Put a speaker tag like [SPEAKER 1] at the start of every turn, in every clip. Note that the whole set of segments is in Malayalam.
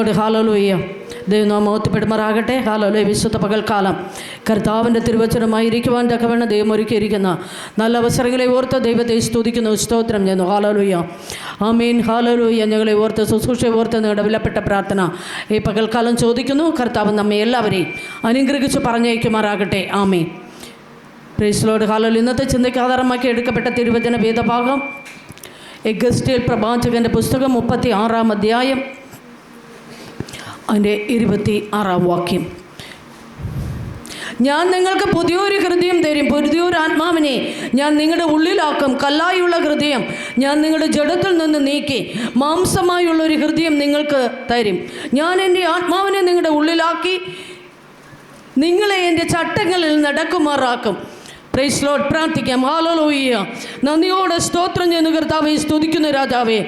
[SPEAKER 1] ലോർഡ്. ഹല്ലേലൂയ. ദൈവനാമം മഹത്വപ്പെടുമാറാകട്ടെ. ഹല്ലേലൂയ. വിശുദ്ധ പകൽക്കാലം കർത്താവിൻ്റെ തിരുവചനമായിരിക്കുവാൻ തക്കവണ്ണം ദൈവം ഒരുക്കിയിരിക്കുന്ന നല്ല അവസരങ്ങളെ ഓർത്ത് ദൈവത്തെ സ്തുതിക്കുന്നു, സ്തോത്രം ചെയ്യുന്നു. ഹല്ലേലൂയ. ആമേൻ. ഹല്ലേലൂയ. ഞങ്ങളെ ഓർത്ത്, ശുശ്രൂഷയെ ഓർത്ത് നിങ്ങളുടെ വിലപ്പെട്ട പ്രാർത്ഥന ഈ പകൽക്കാലം ചോദിക്കുന്നു. കർത്താവ് നമ്മെ എല്ലാവരെയും അനുഗ്രഹിച്ച് പറഞ്ഞയക്കുമാറാകട്ടെ. ആമേൻ. Praise Lord. ഹല്ലേലൂയ. ഇന്നത്തെ ചിന്തയ്ക്ക് ആധാരമാക്കി എടുക്കപ്പെട്ട തിരുവചന വേദഭാഗം എഗസ്റ്റിയേൽ പ്രവാചകൻ്റെ പുസ്തകം 36-ാം അധ്യായം അതിൻ്റെ 26-ാം വാക്യം. ഞാൻ നിങ്ങൾക്ക് പുതിയൊരു ഹൃദയം തരും, പുതിയൊരു ആത്മാവിനെ ഞാൻ നിങ്ങളുടെ ഉള്ളിലാക്കും. കല്ലായുള്ള ഹൃദയം ഞാൻ നിങ്ങളുടെ ജഡത്തിൽ നിന്ന് നീക്കി മാംസമായുള്ളൊരു ഹൃദയം നിങ്ങൾക്ക് തരും. ഞാൻ എൻ്റെ ആത്മാവിനെ നിങ്ങളുടെ ഉള്ളിലാക്കി നിങ്ങളെ എൻ്റെ ചട്ടങ്ങളിൽ നടക്കുമാറാക്കും. Praise Lord. പ്രാർത്ഥിക്കാം. ഹല്ലേലൂയ. നന്ദിയോടെ സ്തോത്രം ചെയ്യുന്ന കർത്താവേ, സ്തുതിക്കുന്ന രാജാവേ.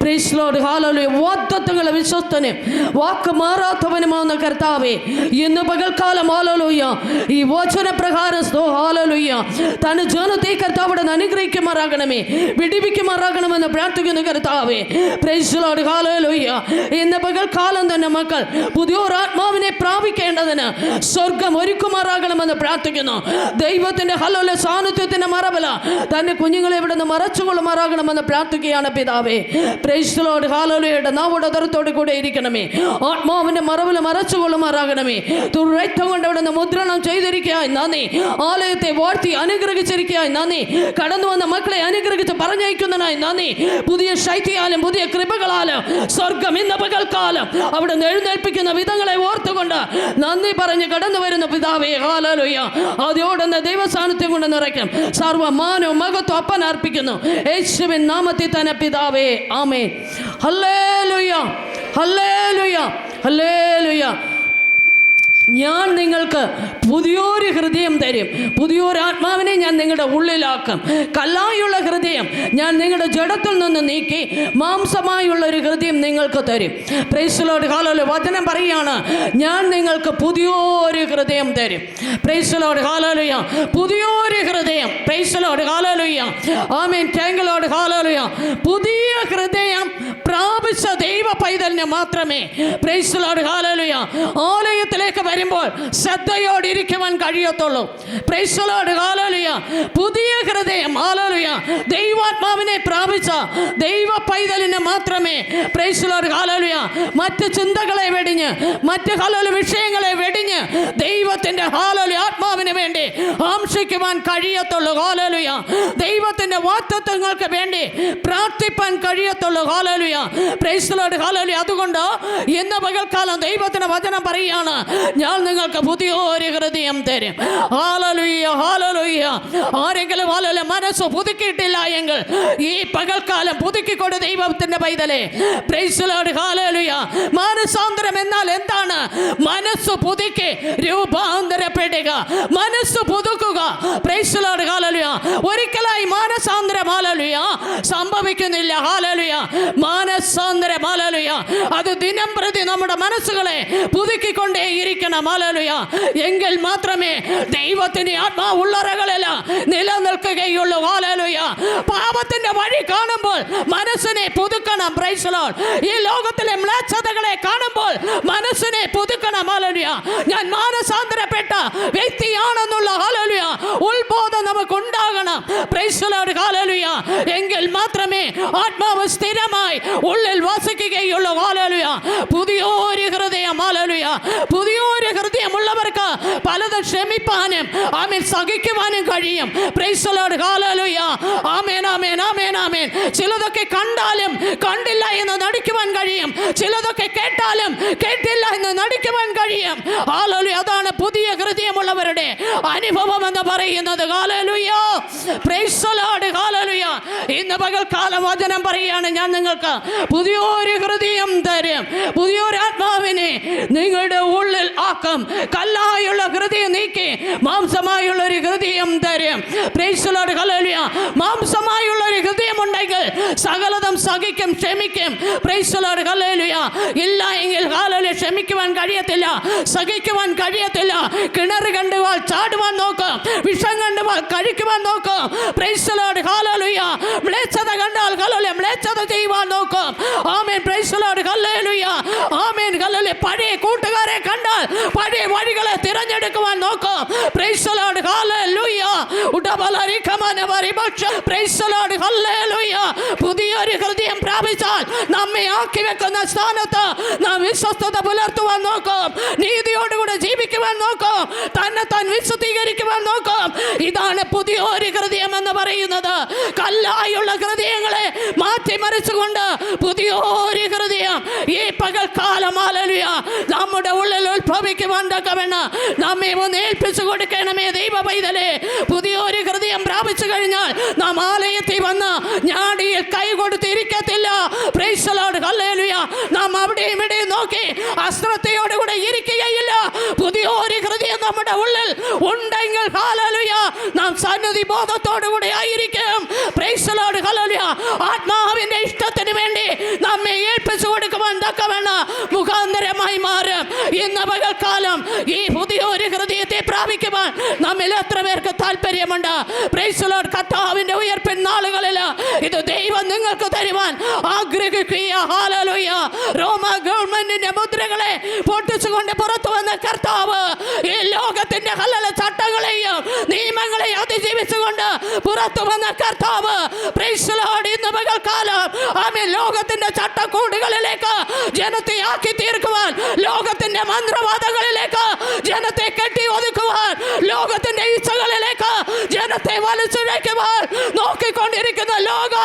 [SPEAKER 1] Praise Lord. ഹല്ലേലൂയ. വാഗ്ദത്തങ്ങളെ വിശ്വസ്തനും വാക്ക് മാറാത്തവനുമാവുന്ന കർത്താവേ, ഇന്ന് പകൽക്കാലം ഹല്ലേലൂയ ഈ വചനപ്രകാരം ഹല്ലേലൂയ തന്റെ ജനത്തെ കർത്താവിടെ അനുഗ്രഹിക്കുമാറാകണമേ, വിടിവിക്കുമാറാകണമെന്ന് പ്രാർത്ഥിക്കുന്ന കർത്താവേ. Praise Lord. ഹല്ലേലൂയ. ഇന്ന് പകൽക്കാലം തന്നെ മക്കൾ പുതിയൊരാത്മാവിനെ പ്രാപിക്കേണ്ടതിന് സ്വർഗം ഒരുക്കുമാറാകണമെന്ന് പ്രാർത്ഥിക്കുന്നു. ദൈവത്തിന്റെ ഹല്ലേലൂയ സാന്നിധ്യത്തിന്റെ മറവില തന്റെ കുഞ്ഞുങ്ങളെ ഇവിടെ നിന്ന് മറച്ചുകൊള്ളുമാറാകണമെന്ന് പ്രാർത്ഥിക്കുകയാണ് പിതാവേ. Praise Lord. ഹല്ലേലൂയ. നാവുടെ ദരത്തോടെ കൂടെ ഇരിക്കണമേ, ആത്മാവിന്റെ മറവിൽ മറച്ചുകൊള്ളുമാറാകണമേ. രക്തം കൊണ്ട് ഇവിടെ നിന്ന് മുദ്രണം ചെയ്തിരിക്കുകയായി നന്ദി. ആലയത്തെ വാഴ്ത്തി അനുഗ്രഹിച്ചിരിക്കുകയായി നന്ദി. കടന്നു വന്ന മക്കളെ അനുഗ്രഹിച്ച് പറഞ്ഞയക്കുന്നതിനായി നന്ദി. പുതിയ ശൈത്യാലും പുതിയ കൃപകളാലും സ്വർഗം ഇന്ന് പകൽക്കാലം അവിടെ നിന്ന് എഴുന്നേൽപ്പിക്കുന്ന വിധങ്ങളെ ഓർത്തുകൊണ്ട് നന്ദി പറഞ്ഞ് കടന്നു വരുന്ന പിതാവേ. ഹല്ലേലൂയ. അതോടൊന്ന് ദൈവസാന്നിധ്യം കൊണ്ട് നിറയ്ക്കണം. സർവ്വമാനവും മഹത്വം അപ്പൻ അർപ്പിക്കുന്നു യേശുവിൻ നാമത്തിൽ തന്നെ പിതാവേ. ആമേൻ. ഹല്ലേലൂയ. ഹല്ലേലൂയ. ഹല്ലേലൂയ. ഞാൻ നിങ്ങൾക്ക് പുതിയൊരു ഹൃദയം തരും, പുതിയൊരു ആത്മാവിനെ ഞാൻ നിങ്ങളുടെ ഉള്ളിലാക്കും. കല്ലായുള്ള ഹൃദയം ഞാൻ നിങ്ങളുടെ ജഡത്തിൽ നിന്ന് നീക്കി മാംസമായുള്ള ഒരു ഹൃദയം നിങ്ങൾക്ക് തരും. Praise Lord. ഹല്ലേലൂയ. വചനം പറയുകയാണ്, ഞാൻ നിങ്ങൾക്ക് പുതിയൊരു ഹൃദയം തരും. Praise Lord. ഹല്ലേലൂയ. പുതിയൊരു ഹൃദയം. Praise Lord. Hallelujah. Amen. Thank you Lord. Hallelujah. പുതിയ ഹൃദയം പ്രാപിച്ച ദൈവ പൈതലിന് മാത്രമേ പ്രൈസ് ലോർഡ് ഹല്ലേലൂയ ആലയത്തിലേക്ക് വരുമ്പോൾ ശ്രദ്ധയോടിരിക്കുവാൻ കഴിയത്തുള്ളൂ. Praise Lord. ഹല്ലേലൂയ. പുതിയ ഹൃദയം ഹല്ലേലൂയ ദൈവാത്മാവിനെ പ്രാപിച്ച ദൈവ പൈതലിന് മാത്രമേ പ്രൈസ് ലോർഡ് ഹല്ലേലൂയ മറ്റ് ചിന്തകളെ വെടിഞ്ഞ് മറ്റ് ഹല്ലേലൂയ വിഷയങ്ങളെ വെടിഞ്ഞ് ദൈവത്തിന്റെ ഹല്ലേലൂയ ആത്മാവിന് വേണ്ടി ആംഷിക്കുവാൻ കഴിയത്തുള്ളൂ. ഹല്ലേലൂയ. ദൈവത്തിന്റെ വാഗ്ദത്തങ്ങൾക്ക് വേണ്ടി പ്രാർത്ഥിപ്പാൻ കഴിയത്തുള്ളൂ. ഹല്ലേലൂയ. Praise Lord. ഹല്ലേലൂയ. അതുകൊണ്ട് ഇന്ന് പകൽക്കാലം ദൈവത്തിന്റെ വചനം പറയുകയാണ്, ഞാൻ നിങ്ങൾക്ക് പുതിയൊരു ഹൃദയം തരും. ഹല്ലേലൂയ. ഹല്ലേലൂയ. ആരെങ്കിലും ഹല്ലേലൂയ മനസ്സ് പുതുക്കിയിട്ടില്ല എങ്കിൽ ഈ പകൽക്കാലം പുതുക്കിക്കൊടു ദൈവത്തിന്റെ പൈതലേ. Praise Lord. ഹല്ലേലൂയ. മാനസാന്തരം എന്നാൽ എന്താണ്? മനസ്സ് പുതുക്കി രൂപാന്തരപ്പെടുക, മനസ്സ് പുതുക്കുക. Praise Lord. ഹല്ലേലൂയ. ഒരിക്കലായി മാനസാന്തരം ഹല്ലേലൂയ സംഭവിക്കുന്നില്ല. ഹല്ലേലൂയ. മാനസാന്തരം ഹല്ലേലൂയ അത് ദിനം പ്രതി നമ്മുടെ മനസ്സുകളെ പുതുക്കിക്കൊണ്ടേ ഇരിക്കണം. ഹല്ലേലൂയ. എങ്കിൽ മാത്രമേ ദൈവത്തിന്റെ ആത്മാവുള്ളറകളിൽ നിലനിൽക്കുകയുള്ളൂ. ഹല്ലേലൂയ. പാപത്തിന്റെ വഴി കാണുമ്പോൾ മനസ്സിനെ പുതുക്കണം. Praise Lord. ഈ ലോകത്തിലെ മ്ലേച്ഛതകളെ കാണുമ്പോൾ മനസ്സിനെ പുതുക്കണം. ഹല്ലേലൂയ. ഞാൻ മാനസാന്തരപ്പെട്ട വ്യക്തിയാണെന്നുള്ള ഹല്ലേലൂയ ഉത്ബോധം നമുക്കുണ്ടാകണം. Praise Lord. ഹല്ലേലൂയ. എങ്കിൽ മാത്രമേ ആത്മാവ് സ്ഥിരമായി ഉള്ളിൽ വസിക്കുകയുള്ളൂ. ഹല്ലേലൂയ. പുതിയൊരു ഹൃദയം. ഹല്ലേലൂയ. പുതിയൊരു ഹൃദയമുള്ളവർക്ക് പലതും ക്ഷമിപ്പാനും ആമേൻ സഹിക്കുവാനും കഴിയും. Praise Lord. ഹല്ലേലൂയ. ആമേൻ. ആമേൻ. ആമേൻ. ആമേൻ. ചിലതൊക്കെ കണ്ടാലും കണ്ടില്ല എന്ന് നടിക്കുവാൻ കഴിയും. ചിലതൊക്കെ കേട്ടാലും കേട്ടില്ല എന്ന് നടിക്കുവാൻ കഴിയും. ഹല്ലേലൂയ. അതാണ് പുതിയ ഹൃദയമുള്ളവരുടെ അനുഭവം എന്ന് പറയുന്നത്. ഹല്ലേലൂയ. Praise Lord. ഹല്ലേലൂയ. ഇന്ന് പകൽക്കാലം വചനം പറയുകയാണ്, ഞാൻ നിങ്ങൾക്ക് പുതിയൊരു ഹൃദയം തരും, പുതിയൊരു ആത്മാവിനെ നിങ്ങളുടെ ഉള്ളിൽ ആക്കും. കല്ലായുള്ള ഹൃദയം നീക്കി മാംസമായുള്ള ഒരു ഹൃദയം തരും. Praise Lord. ഹല്ലേലൂയ. മാംസമായുള്ള ഒരു ഹൃദയം ഉണ്ടെങ്കിൽ സകലതും സഹിക്കും, ക്ഷമിക്കും. Praise Lord. ഹല്ലേലൂയ. ഇല്ല എങ്കിൽ ഹല്ലേലൂയ ക്ഷമിക്കുവാൻ കഴിയത്തില്ല, സഹിക്കുവാൻ കഴിയത്തില്ല. കിണർ കണ്ടുവാൽ ചാടുവാൻ നോക്കും, വിഷം കണ്ടുവാൽ കഴിക്കുവാൻ നോക്കും. Praise Lord. ഹല്ലേലൂയ. മ്ലേച്ഛത കണ്ടാൽ ഹല്ലേലൂയ മ്ലേച്ഛത ചെയ്യുവാൻ നോക്കും. ആമേൻ. Praise Lord. ഹല്ലേലൂയ. ആമേൻ. Praise the Lord, hallelujah. Praise the Lord, hallelujah. പുതിയൊരു ഹൃദയം പ്രാപിച്ചാൽ നമ്മെ ആക്കി വെക്കുന്ന സ്ഥാനത്ത് നാം വിശ്വസ്തത പുലർത്തുവാൻ നോക്കും, നീതിയോടുകൂടെ ജീവിക്കുവാൻ നോക്കും, തന്നെ താൻ വിശുദ്ധീകരിക്കുവാൻ നോക്കും. ഇതാണ് പുതിയൊരു ഹൃദയം എന്ന് പറയുന്നത്. കല്ലായുള്ള ഹൃദയങ്ങളെ മാറ്റിമറിച്ചുകൊണ്ട് പുതിയൊരു ഹൃദയം ഈ പകൽക്കാലം ഹല്ലേലൂയ നമ്മുടെ ഉള്ളിൽ ഉത്ഭവിക്കുവാൻ തക്കവണ്ണം നമ്മെ ഒന്ന് ഏൽപ്പിച്ചു കൊടുക്കണമേ ദൈവ പൈതലേ. പുതിയൊരു ഹൃദയം പ്രാപിച്ചു കഴിഞ്ഞാൽ നാം ആലയത്തിൽ വന്ന് ഞാടിയിൽ കൈ കൊടുത്തിരിക്കത്തില്ല. പ്രൈസ് ദി ലോർഡ്, ഹല്ലേലൂയ. നാം അവിടെയും ഇവിടെയും നോക്കി അശ്രദ്ധയോടുകൂടെ ഇരിക്കുകയില്ല. പുതിയൊരു ഹൃദയം നമ്മുടെ ഉള്ളിൽ ഉണ്ടെങ്കിൽ ഹല്ലേലൂയ നാം സന്നിധി ബോധത്തോടുകൂടെ ആയിരിക്കും. Price the Lord, hallelujah. ആത്മാവിന്റെ ഇഷ്ടത്തിന് വേണ്ടി നമ്മെ ഏൽപ്പിച്ചു കൊടുക്കുവാൻ തക്കവണ്ണം മുഖാന്തരമായി മാറും. ഇന്ന് പകൽക്കാലം ഈ പുതിയൊരു ഹൃദയത്തെ പ്രാപിക്കുവാൻ നമ്മിൽ എത്ര പേർക്ക് താല്പര്യമുണ്ട്? Price the Lord. കർത്താവിന്റെ ഉയർപ്പിൻ നാളുകളിൽ ഇത് ദൈവം നിങ്ങൾക്ക് തരുവാൻ ആഗ്രഹിക്കുക. ഹല്ലേലൂയ. റോമ ഗവൺമെന്റിന്റെ മുദ്രകളെ പൊട്ടിച്ചുകൊണ്ട് പുറത്തു വന്ന കർത്താവ് ഈ ലോകത്തിന്റെ ഹല്ലേലൂയ ചട്ടങ്ങളെയും നിയമങ്ങളെയും അതിജീവിച്ചുകൊണ്ട് പുറത്തു വന്ന കർത്താവ് പ്രൈസ് ദി ലോർഡ് ഇന്ന് പകൽക്കാലം ആമേൻ ലോകത്തിന്റെ ചട്ടക്കൂടുകളിലേക്ക് ജനത്തെ ആക്കി തീർക്കുവാൻ, ലോകത്തിന്റെ മന്ത്രവാദങ്ങളിലേക്ക് ജനത്തെ കെട്ടി ഒതുക്കുവാൻ, ലോകത്തിന്റെ ഇച്ഛകളിലേക്ക് ജനത്തെ വലിച്ചിഴയ്ക്കുവാൻ നോക്കിക്കൊണ്ടിരിക്കുന്ന ലോക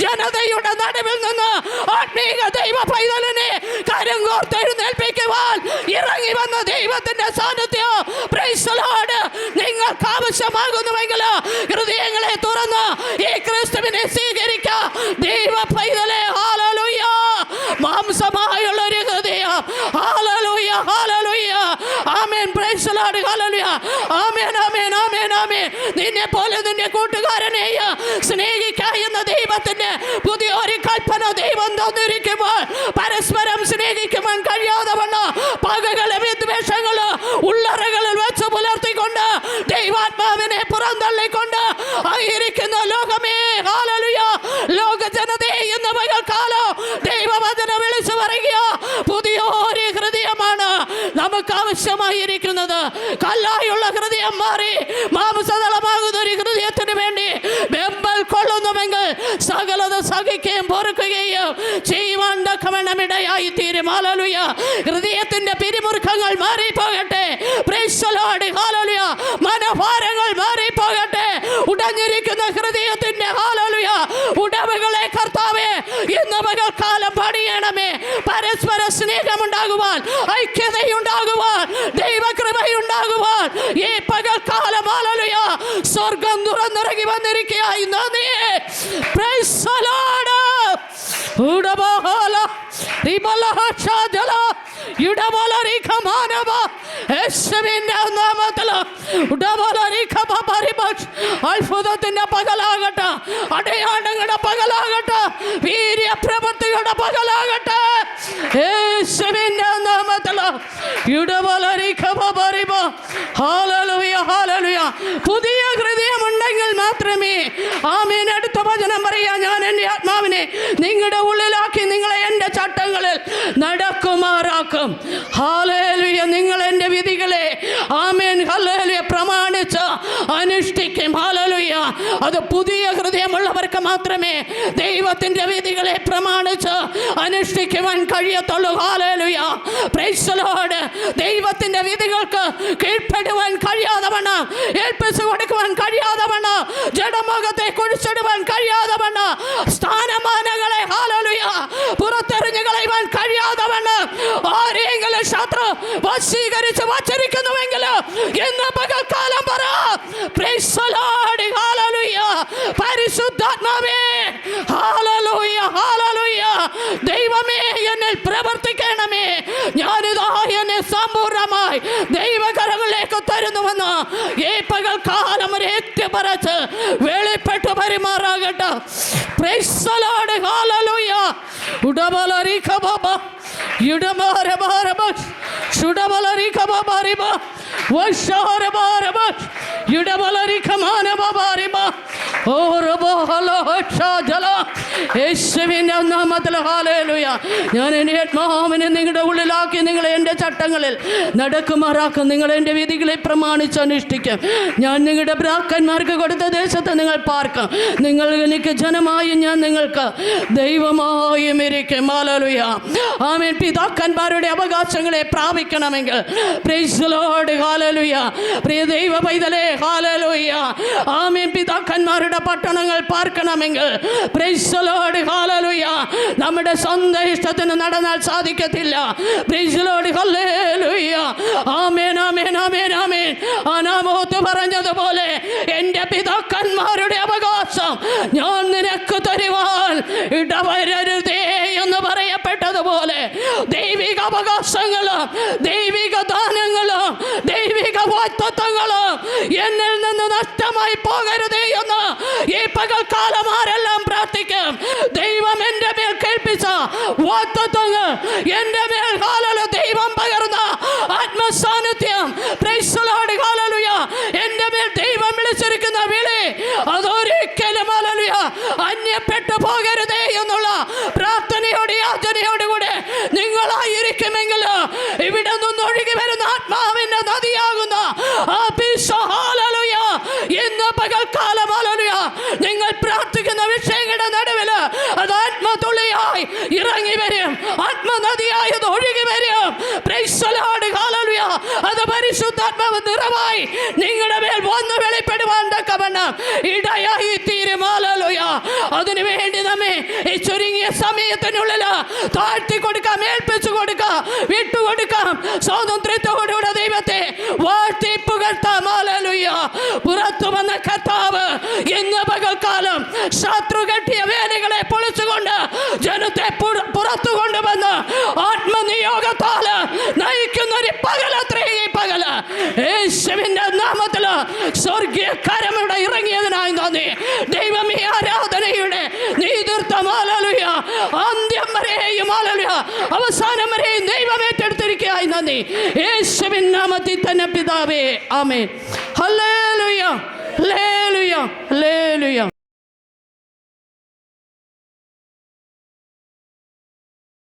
[SPEAKER 1] ജനതയുടെ നടുവിൽ നിന്ന് ആത്മീക ദൈവ പൈതലിനെ കരം കോർത്തെഴുന്നേൽപ്പിക്കുവാൻ ഇറങ്ങി വന്ന ദൈവത്തിന്റെ സാന്നിധ്യം പ്രൈസ് ദി ലോർഡ് നിങ്ങൾക്ക് ആവശ്യമാകുന്നുവെങ്കിൽ ഹൃദയങ്ങളെ തുറന്ന് ഈ ക്രിസ്തുവിനെ സ്വീകരിക്കുക ദൈവ പൈതലേ. ഹല്ലേലൂയ. മാംസമായുള്ള ഒരു ഹൃദയം. ഹല്ലേലൂയ, ഹല്ലേലൂയ. ആമേൻ. Praise the Lord, hallelujah. ആമേൻ, ആമേൻ, ആമേൻ, ആമേൻ. നിന്നെ പോലെ നിന്റെ കൂട്ടുകാരനെ സ്നേഹിക്കുക എന്ന ദൈവത്തിന്റെ പുതിയൊരു കൽപ്പന ദൈവം തന്നിരിക്കുമ്പോൾ പരസ്പരം സ്നേഹിക്കുവാൻ കഴിയാതെ വണ്ണം പകകളെ വിദ്വേഷങ്ങള് ഉള്ളറകളിൽ വെച്ച് പുലർത്തിക്കൊണ്ട് ദൈവാത്മാവിനെ പുറന്തള്ളിക്കൊണ്ട് ആയിരിക്കുന്ന ലോകമേ, ഹല്ലേലൂയ, ലോക ജനതയെ ഇന്ന് പകൽക്കാലം ദൈവവചനം വിളിച്ചു പറയുക പുതിയൊരു ഹൃദയമാണ് നമുക്ക് ആവശ്യമായിരിക്കുന്നത്. കല്ലായുള്ള ഹൃദയം മാറി മാംസതളമാകുന്ന ഒരു ഹൃദയത്തിന് വേണ്ടി വെമ്പൽ കൊള്ളുന്നുവെങ്കിൽ സകലത സഹിക്കുകയും പൊറുക്കുകയും ചെയ്യുവാൻ തക്കവണ്ണമിടയായി തീരും. ഹല്ലേലൂയ. ഹൃദയത്തിന്റെ പിരിമുറുക്കങ്ങൾ മാറിപ്പോകട്ടെ. പ്രൈസ് ദി ലോർഡ്, ഹല്ലേലൂയ. മനോഭാരങ്ങൾ മാറിപ്പോകട്ടെ. ഉടഞ്ഞിരിക്കുന്ന ഹൃദയത്തിന്റെ ഹല്ലേലൂയ ഉടവുകളെ കർത്താവേ ഇന്ന് പകൽക്കാലം പണിയണമേ. പരസ്പര സ്നേഹമുണ്ടാകുവാൻ, ഐക്യതയുണ്ടാകുവാൻ, ദൈവകൃപയുണ്ടാകുവാൻ ഈ പകൽക്കാലം ഹല്ലേലൂയ സ്വർഗം തുറന്നിറങ്ങി വന്നിരിക്കുകയായി നന്ദി. Praise the Lord. ഉടബഹല റിബലഹഷദല യുടബലരിഖമാനബ യേശുവിന്റെ നാമത്തിൽ ഉടബലരിഖബരിബഷ് അത്ഭുതത്തിന്റെ പകലാകട്ടെ, അടയാളങ്ങളുടെ പകലാകട്ടെ, വീര്യപ്രവൃത്തിയുടെ പകലാകട്ടെ യേശുവിന്റെ നാമത്തിൽ യുടബലരിഖബരിബ. Hallelujah, hallelujah. പുതിയ ഹൃദയമുണ്ടെങ്കിൽ മാത്രമേ ആമേൻ. അടുത്ത വചനം പറയാ, ഞാൻ എൻ്റെ ആത്മാവിനെ നിങ്ങളുടെ ഉള്ളിലാക്കി നിങ്ങളെ എൻ്റെ ചട്ടങ്ങളിൽ നടക്കുമാറാക്കും. ഹല്ലേലൂയ. നിങ്ങൾ എൻ്റെ വിധികളെ ആമേൻ ഹല്ലേലൂയ പ്രമാണിച്ച് അനുഷ്ഠിക്കും. ഹല്ലേലൂയ. അത് പുതിയ ഹൃദയമുള്ളവർക്ക് മാത്രമേ ദൈവത്തിൻ്റെ വിധികളെ പ്രമാണിച്ച് അനുഷ്ഠിക്കുവാൻ കഴിയത്തുള്ളൂ. ഹല്ലേലൂയ. Price the Lord. ദൈവത്തിൻ്റെ വിധികൾക്ക് കീഴ്പ്പെടുവാൻ കഴിയാതെ വണ്ണം, ഏൽപ്പിച്ചു കൊടുക്കുവാൻ കഴിയാതെ വണ്ണം, ജഡമുഖത്തെ കുഴിച്ചിടുവാൻ കഴിയാതെ വണ്ണം, സ്ഥാനമാനങ്ങളെ ഹല്ലേലൂയ പുറത്തെറിഞ്ഞു കളയുവാൻ കഴിയാതെ വണ്ണം ആരെങ്കിലും ശത്രു വശീകരിച്ച് വച്ചിരിക്കുന്നുവെങ്കിൽ ഇന്ന് പകൽക്കാലം പറ പ്രൈസ് ദി ലോർഡ്. ഹല്ലേലൂയ. പരിശുദ്ധാത്മാവേ ഹല്ലേലൂയ, ഹല്ലേലൂയ. ദൈവമേ എന്നിൽ പ്രവർത്തിക്കണമേ. ഞാനിതാ എന്നെ സമ്പൂർണ്ണമായി ദൈവകരങ്ങളിലേക്ക് തരുന്നുവെന്ന് ഈ പകൽക്കാലം ഏറ്റുപറച്ച് വെളിപ്പെട്ടു പെരുമാറാകട്ടെ. Praise the Lord. ഹല്ലേലൂയ. ഉടബലരിഖബബ യുഡമരബരബ ഷുഡബലരിഖബബരിബ യേശുവിന്റെ നാമത്തിൽ ഹല്ലേലൂയ. ഞാൻ എൻ്റെ ആത്മാവിനെ നിങ്ങളുടെ ഉള്ളിലാക്കി നിങ്ങളെ എൻ്റെ ചട്ടങ്ങളിൽ നടക്കുമാറാക്കും. നിങ്ങൾ എൻ്റെ വിധികളെ പ്രമാണിച്ച് അനുഷ്ഠിക്കും. ഞാൻ നിങ്ങളുടെ ഭ്രാക്കന്മാർക്ക് കൊടുത്ത ദേശത്ത് നിങ്ങൾ പാർക്കും. നിങ്ങൾ എനിക്ക് ജനമായും ഞാൻ നിങ്ങൾക്ക് ദൈവമായും ഇരിക്കും. ഹല്ലേലൂയ. ആമേൻ. പിതാക്കന്മാരുടെ അവകാശങ്ങളെ പ്രാപിക്കണമെങ്കിൽ പ്രൈസ് ദി ലോർഡ്. ഹല്ലേലൂയ. പ്രിയ ദൈവ പൈതലേ, ഹല്ലേലൂയ. ആമേൻ. പിതാക്കന്മാരുടെ പട്ടണങ്ങൾ പാർക്കണമെങ്കിൽ പ്രൈസ് ദി ലോർഡ്. ഹല്ലേലൂയ. നമ്മുടെ സ്വന്തം ഇഷ്ടത്തിന് നടന്നാൽ സാധിക്കത്തില്ല. Price the Lord. ഹല്ലേലൂയ. ആമേൻ, ആമേൻ, ആമേൻ, ആമേൻ. അനാമോത്ത് പറഞ്ഞതുപോലെ എൻ്റെ പിതാക്കന്മാരുടെ അവകാശം ഞാൻ നിനക്ക് തരുവാൻ ഇടവരരുതേ എന്ന് പറയപ്പെട്ടതുപോലെ ദൈവിക അവകാശങ്ങളും ദൈവിക ദാനങ്ങളും ദൈവിക വാഗ്ദത്തങ്ങളും എന്നിൽ നിന്ന് നഷ്ടമായി പോകരുതേ എന്ന് ഈ പകൽക്കാലം ആരെല്ലാം പ്രാർത്ഥിക്കും. ദൈവം എൻ്റെ മേൽ കേൾപ്പിച്ച വാഗ്ദത്തങ്ങൾ, എൻ്റെ മേൽ ഹല്ലേലൂയ ദൈവം പകർന്ന ആത്മസാന്നിധ്യം, പ്രൈസ് ദി ലോർഡ്. ഹല്ലേലൂയ. എൻ്റെ മേൽ ദൈവം വിളിച്ചിരിക്കുന്ന വിളി അതൊരിക്കലും ഹല്ലേലൂയ അന്യപ്പെട്ടു പോകരുതേ എന്നുള്ള പ്രാർത്ഥനയോടെ യാചനയോടുകൂടെ നിങ്ങളായിരിക്കുമെങ്കിൽ ഇവിടെ നിന്ന് ഒഴുകി വരുന്ന ആത്മാവിന്റെ നദിയാകുന്ന ഹല്ലേലൂയ ഇന്ന് പകൽക്കാലം ഹല്ലേലൂയ നിങ്ങൾ പ്രാർത്ഥിക്കുന്ന വിഷയങ്ങളുടെ നടുവിൽ അത് ആത്മതുള്ളിയായി ഇറങ്ങി വരും. ആത്മനദിയായി അത് ഒഴുകി വരും. Price the Lord. ഹല്ലേലൂയ. അത് പരിശുദ്ധാത്മാവ് നിറവായി നിങ്ങളുടെ മേൽ വന്ന് വെളിപ്പെടുവാൻ തക്കവണ്ണം ഇടയായി തീരും. ഹല്ലേലൂയ. അതിനു വേണ്ടി നമ്മെ ഈ ചുരുങ്ങിയ സമയത്തിനുള്ളിൽ താഴ്ത്തി കൊടുക്കാം, ഏൽപ്പിച്ചു കൊടുക്കാം, വിട്ടുകൊടുക്കാം. സ്വാതന്ത്ര്യത്തോടുകൂടെ ദൈവത്തെ വാഴ്ത്തി പുകഴ്ത്താം. ഹല്ലേലൂയ. പുറത്തു വന്ന കർത്താവ് ഇന്ന് പകൽക്കാലം ശത്രു കെട്ടിയ വേലികളെ പൊളിച്ചുകൊണ്ട് ജനത്തെ പുറത്തു കൊണ്ടുവന്ന് ആത്മനിയോഗത്താൽ നയിക്കുന്ന ഒരു പകലത്രേ ഈ പകല്. യേശുവിന്റെ നാമത്തിൽ സ്വർഗീയ കരം ഇവിടെ ഇറങ്ങിയതിനായി നന്ദി. ദൈവം ഈ ആരാധനയുടെ നേതൃത്വം ഹല്ലേലൂയ അന്ത്യം വരെയും ഹല്ലേലൂയ അവസാനം വരെയും ദൈവം ഏറ്റെടുത്തിരിക്കുകയായി നന്ദി. യേശുവിൻ നാമത്തിൽ തന്നെ പിതാവേ, ആമേൻ. Hallelujah, hallelujah, hallelujah.